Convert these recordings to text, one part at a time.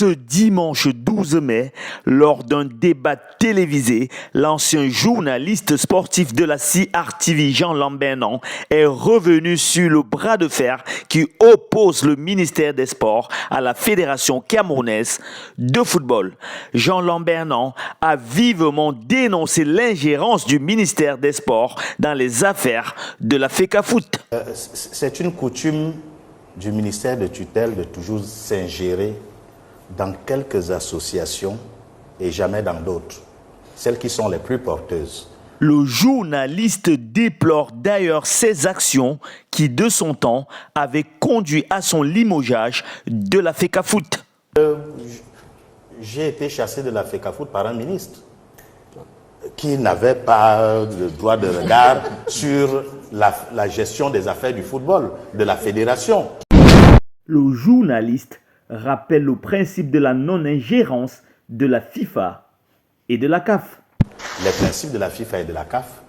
Ce dimanche 12 mai, lors d'un débat télévisé, l'ancien journaliste sportif de la CRTV, Jean Lambernon, est revenu sur le bras de fer qui oppose le ministère des Sports à la Fédération camerounaise de football. Jean Lambernon a vivement dénoncé l'ingérence du ministère des Sports dans les affaires de la FECAFOOT. C'est une coutume du ministère de tutelle de toujours s'ingérer dans quelques associations et jamais dans d'autres, celles qui sont les plus porteuses. Le journaliste déplore d'ailleurs ces actions qui, de son temps, avaient conduit à son limogeage de la FECAFOOT. J'ai été chassé de la FECAFOOT par un ministre qui n'avait pas le droit de regard sur la gestion des affaires du football, de la fédération. Le journaliste rappelle le principe de la non-ingérence de la FIFA et de la CAF. Les principes de la FIFA et de la CAF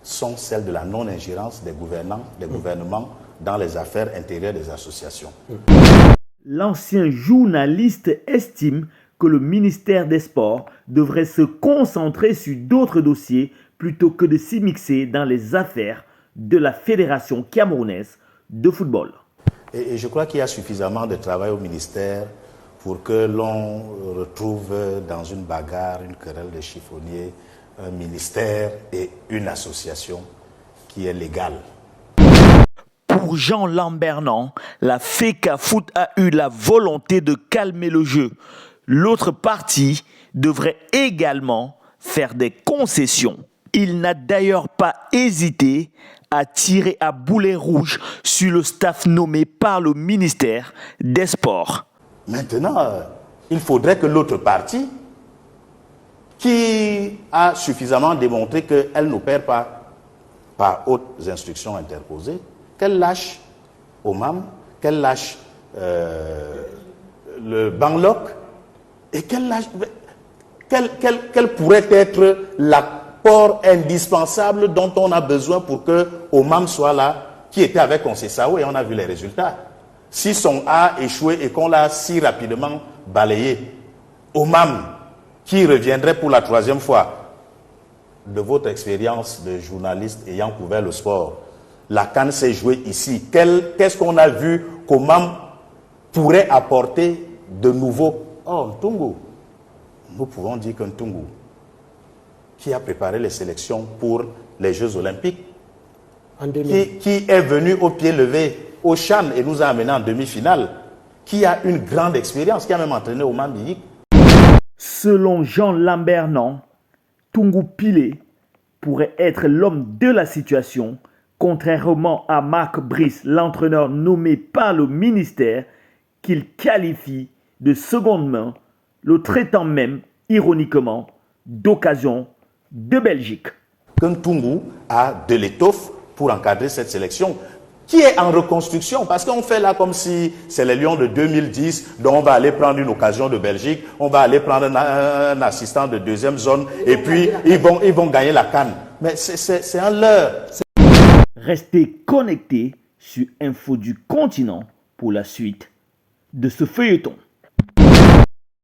sont celles de la non-ingérence des gouvernements dans les affaires intérieures des associations. L'ancien journaliste estime que le ministère des Sports devrait se concentrer sur d'autres dossiers plutôt que de s'immiscer dans les affaires de la Fédération camerounaise de football. Et je crois qu'il y a suffisamment de travail au ministère pour que l'on retrouve dans une bagarre, une querelle de chiffonniers, un ministère et une association qui est légale. Pour Jean Lambernon, la FECAFOOT a eu la volonté de calmer le jeu. L'autre partie devrait également faire des concessions. Il n'a d'ailleurs pas hésité à tirer à boulet rouge sur le staff nommé par le ministère des Sports. Maintenant, il faudrait que l'autre partie, qui a suffisamment démontré qu'elle n'opère pas par hautes instructions interposées, qu'elle lâche Omam, qu'elle lâche le Banglock, et quelle pourrait être l'apport indispensable dont on a besoin pour que Omam soit là, qui était avec Conceição, et on a vu les résultats. Si son A a échoué et qu'on l'a si rapidement balayé, Omam, qui reviendrait pour la troisième fois, de votre expérience de journaliste ayant couvert le sport, la CAN s'est jouée ici. Qu'est-ce qu'on a vu qu'Omam pourrait apporter de nouveau? Oh, Ntungu, nous pouvons dire qu'un Ntungu, qui a préparé les sélections pour les Jeux Olympiques, qui est venu au pied levé au CHAN et nous a amenés en demi-finale, qui a une grande expérience, qui a même entraîné Oman Biyik. Selon Jean Lambernon, Ntungu Pilé pourrait être l'homme de la situation, contrairement à Marc Brice, l'entraîneur nommé par le ministère, qu'il qualifie de seconde main, le traitant même, ironiquement, d'occasion de Belgique. Ntungu a de l'étoffe pour encadrer cette sélection, qui est en reconstruction, parce qu'on fait là comme si c'est les Lions de 2010, donc on va aller prendre une occasion de Belgique, on va aller prendre un assistant de deuxième zone, et puis ils vont gagner la CAN. Mais c'est un leurre. Restez connectés sur Info du Continent pour la suite de ce feuilleton.